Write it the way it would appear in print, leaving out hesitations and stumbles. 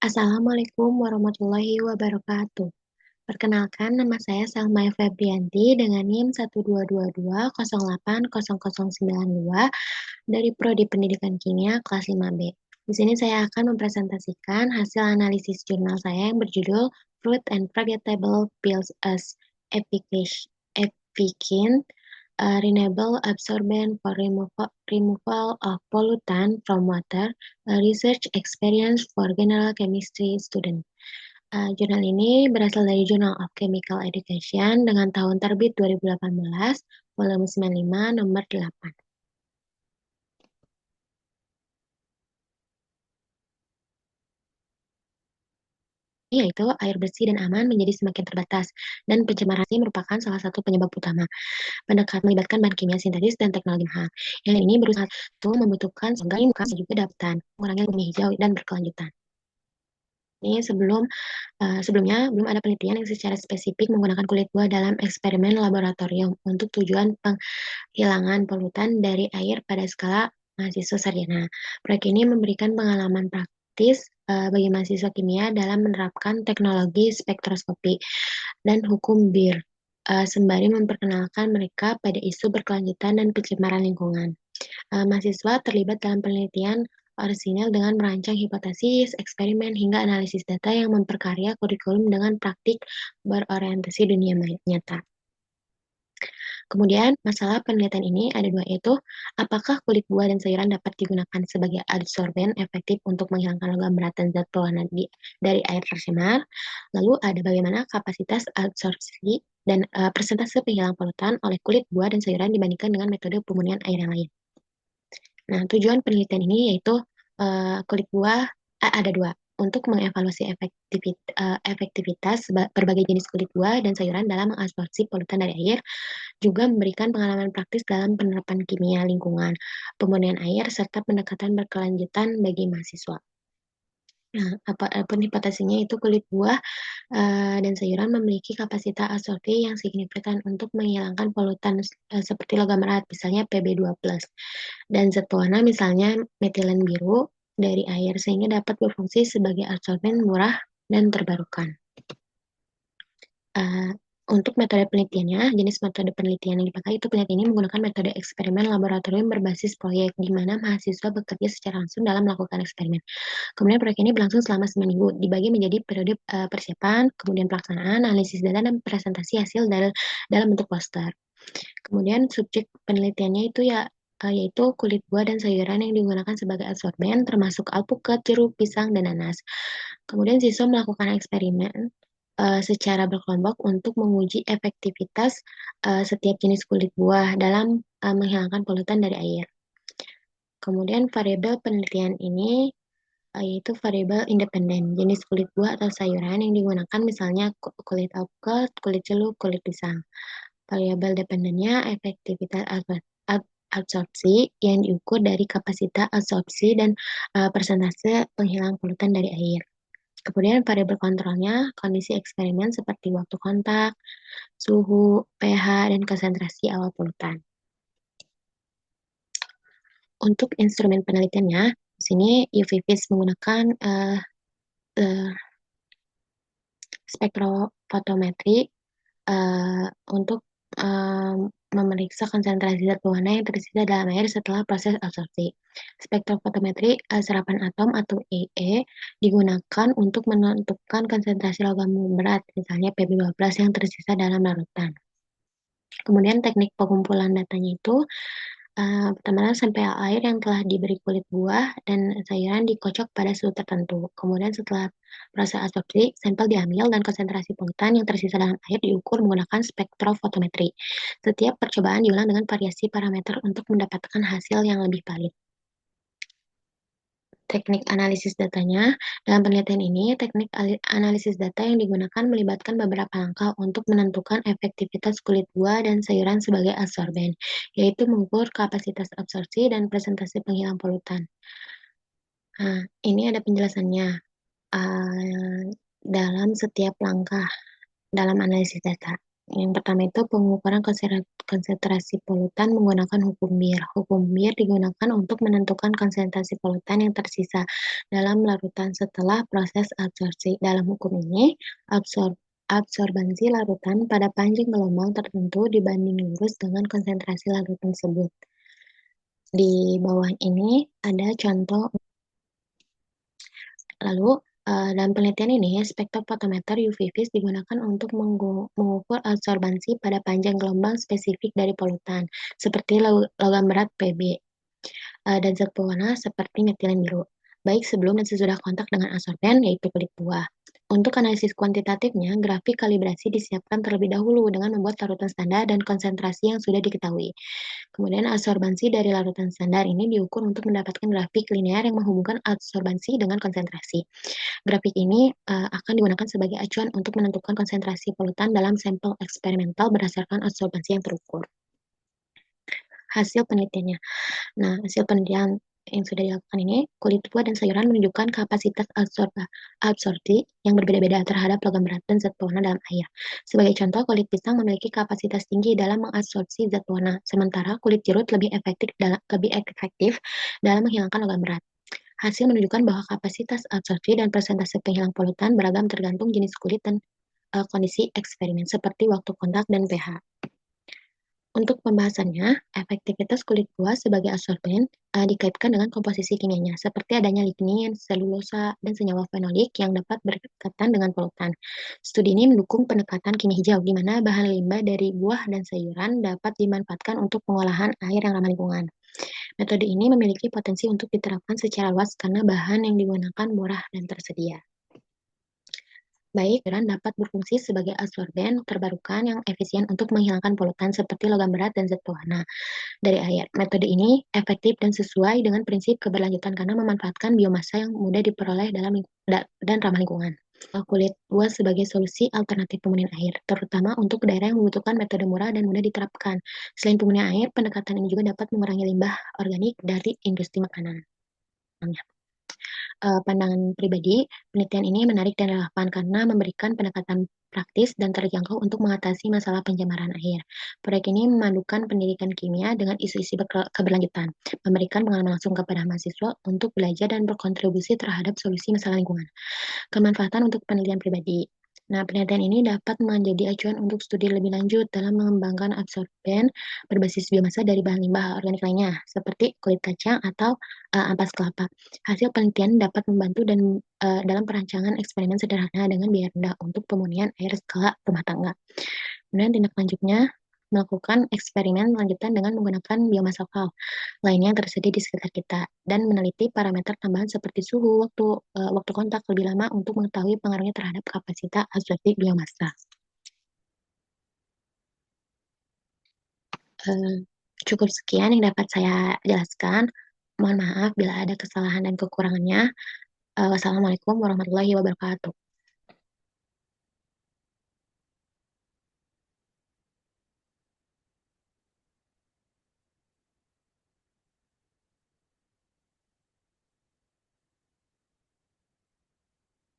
Assalamualaikum warahmatullahi wabarakatuh. Perkenalkan, nama saya Salma Febrianti dengan NIM 12220808092 dari Prodi Pendidikan Kimia kelas 5B. Di sini saya akan mempresentasikan hasil analisis jurnal saya yang berjudul Fruit and Vegetable Peels as Efficient Renewable Absorbent for Removal of Pollutant from Water, a Research Experience for General Chemistry Student. Jurnal ini berasal dari Journal of Chemical Education dengan tahun terbit 2018, volume 95, nomor 8. Yaitu air bersih dan aman menjadi semakin terbatas, dan pencemaran ini merupakan salah satu penyebab utama. Pendekatan melibatkan bahan kimia sintetis dan teknologi mahal. Yang ini berusaha untuk membutuhkan sehingga juga dapatan, mengurangi bumi hijau dan berkelanjutan. Ini sebelumnya belum ada penelitian yang secara spesifik menggunakan kulit buah dalam eksperimen laboratorium untuk tujuan penghilangan polutan dari air pada skala mahasiswa sarjana. Proyek ini memberikan pengalaman praktis bagi mahasiswa kimia dalam menerapkan teknologi spektroskopi dan hukum BIR, sembari memperkenalkan mereka pada isu berkelanjutan dan pencemaran lingkungan. Mahasiswa terlibat dalam penelitian orisinil dengan merancang hipotesis, eksperimen, hingga analisis data yang memperkarya kurikulum dengan praktik berorientasi dunia nyata. Kemudian, masalah penelitian ini ada dua, yaitu apakah kulit buah dan sayuran dapat digunakan sebagai adsorben efektif untuk menghilangkan logam berat dan zat pewarna dari air tercemar. Lalu ada bagaimana kapasitas adsorpsi dan persentase penghilang polutan oleh kulit buah dan sayuran dibandingkan dengan metode pemurnian air yang lain. Nah, tujuan penelitian ini yaitu kulit buah ada dua, untuk mengevaluasi efektivitas berbagai jenis kulit buah dan sayuran dalam mengabsorpsi polutan dari air, juga memberikan pengalaman praktis dalam penerapan kimia lingkungan, pemurnian air, serta pendekatan berkelanjutan bagi mahasiswa. Nah, apapun hipotesisnya itu kulit buah dan sayuran memiliki kapasitas absorpsi yang signifikan untuk menghilangkan polutan seperti logam erat, misalnya Pb2+, dan zat pewarna misalnya metilen biru dari air, sehingga dapat berfungsi sebagai absorben murah dan terbarukan. Untuk metode penelitiannya, jenis metode penelitian yang dipakai itu penelitian ini menggunakan metode eksperimen laboratorium berbasis proyek, di mana mahasiswa bekerja secara langsung dalam melakukan eksperimen. Kemudian proyek ini berlangsung selama seminggu, dibagi menjadi periode persiapan, kemudian pelaksanaan, analisis data, dan presentasi hasil dalam bentuk poster. Kemudian subjek penelitiannya itu yaitu kulit buah dan sayuran yang digunakan sebagai absorben, termasuk alpukat, jeruk, pisang, dan nanas. Kemudian siswa melakukan eksperimen secara berkelompok untuk menguji efektivitas setiap jenis kulit buah dalam menghilangkan polutan dari air. Kemudian variabel penelitian ini yaitu variabel independen, jenis kulit buah atau sayuran yang digunakan misalnya kulit alpukat, kulit jeruk, kulit pisang. Variabel dependennya efektivitas absorpsi yang diukur dari kapasitas absorpsi dan persentase penghilang polutan dari air. Kemudian variabel kontrolnya kondisi eksperimen seperti waktu kontak, suhu, pH, dan konsentrasi awal polutan. Untuk instrumen penelitiannya, di sini UV-Vis menggunakan spektrofotometri untuk memeriksa konsentrasi zat pewarna yang tersisa dalam air setelah proses absorpsi. Spektrofotometri serapan atom atau EE digunakan untuk menentukan konsentrasi logam berat, misalnya Pb12 yang tersisa dalam larutan. Kemudian teknik pengumpulan datanya itu pertama sampel air yang telah diberi kulit buah dan sayuran dikocok pada suhu tertentu. Kemudian setelah proses absorpsi, sampel diambil dan konsentrasi polutan yang tersisa dalam air diukur menggunakan spektrofotometri. Setiap percobaan diulang dengan variasi parameter untuk mendapatkan hasil yang lebih valid. Teknik analisis datanya. Dalam penelitian ini, teknik analisis data yang digunakan melibatkan beberapa langkah untuk menentukan efektivitas kulit buah dan sayuran sebagai absorben, yaitu mengukur kapasitas absorpsi dan presentasi penghilang polutan. Nah, ini ada penjelasannya dalam setiap langkah dalam analisis data. Yang pertama itu pengukuran konsentrasi polutan menggunakan hukum Bir. Hukum Bir digunakan untuk menentukan konsentrasi polutan yang tersisa dalam larutan setelah proses absorpsi. Dalam hukum ini, absorbansi larutan pada panjang gelombang tertentu dibanding lurus dengan konsentrasi larutan tersebut. Di bawah ini ada contoh. Lalu, dalam penelitian ini, spektrofotometer UV vis digunakan untuk mengukur absorbansi pada panjang gelombang spesifik dari polutan, seperti logam berat Pb, dan zat pewarna seperti metilen biru, baik sebelum dan sesudah kontak dengan absorben, yaitu kulit buah. Untuk analisis kuantitatifnya, grafik kalibrasi disiapkan terlebih dahulu dengan membuat larutan standar dan konsentrasi yang sudah diketahui. Kemudian absorbansi dari larutan standar ini diukur untuk mendapatkan grafik linear yang menghubungkan absorbansi dengan konsentrasi. Grafik ini akan digunakan sebagai acuan untuk menentukan konsentrasi polutan dalam sampel eksperimental berdasarkan absorbansi yang terukur. Hasil penelitiannya. Nah, hasil penelitian yang sudah dilakukan ini, kulit buah dan sayuran menunjukkan kapasitas absorpsi yang berbeda-beda terhadap logam berat dan zat pewarna dalam air. Sebagai contoh, kulit pisang memiliki kapasitas tinggi dalam mengabsorpsi zat pewarna, sementara kulit jeruk lebih efektif dalam menghilangkan logam berat. Hasil menunjukkan bahwa kapasitas absorpsi dan persentase penghilang polutan beragam tergantung jenis kulit dan kondisi eksperimen, seperti waktu kontak dan pH. Untuk pembahasannya, efektivitas kulit buah sebagai absorben dikaitkan dengan komposisi kimianya, seperti adanya lignin, selulosa, dan senyawa fenolik yang dapat berkaitan dengan polutan. Studi ini mendukung pendekatan kimia hijau, di mana bahan limbah dari buah dan sayuran dapat dimanfaatkan untuk pengolahan air yang ramah lingkungan. Metode ini memiliki potensi untuk diterapkan secara luas karena bahan yang digunakan murah dan tersedia. Baik, cairan dapat berfungsi sebagai absorben terbarukan yang efisien untuk menghilangkan polutan seperti logam berat dan zat pewarna dari air. Metode ini efektif dan sesuai dengan prinsip keberlanjutan karena memanfaatkan biomasa yang mudah diperoleh dan ramah lingkungan. Kulit buah sebagai solusi alternatif pemurnian air, terutama untuk daerah yang membutuhkan metode murah dan mudah diterapkan. Selain pemurnian air, pendekatan ini juga dapat mengurangi limbah organik dari industri makanan. Pandangan pribadi, penelitian ini menarik dan relevan karena memberikan pendekatan praktis dan terjangkau untuk mengatasi masalah pencemaran air. Proyek ini memadukan pendidikan kimia dengan isu-isu keberlanjutan, memberikan pengalaman langsung kepada mahasiswa untuk belajar dan berkontribusi terhadap solusi masalah lingkungan. Kemanfaatan untuk penelitian pribadi. Nah, penelitian ini dapat menjadi acuan untuk studi lebih lanjut dalam mengembangkan absorben berbasis biomasa dari bahan limbah organik lainnya, seperti kulit kacang atau ampas kelapa. Hasil penelitian dapat membantu dalam perancangan eksperimen sederhana dengan biaya rendah untuk pemurnian air skala rumah tangga. Kemudian tindak lanjutnya, melakukan eksperimen lanjutan dengan menggunakan biomasa lokal lainnya yang tersedia di sekitar kita dan meneliti parameter tambahan seperti suhu, waktu kontak lebih lama untuk mengetahui pengaruhnya terhadap kapasitas absorpsi biomasa. Cukup sekian yang dapat saya jelaskan. Mohon maaf bila ada kesalahan dan kekurangannya. Wassalamualaikum warahmatullahi wabarakatuh.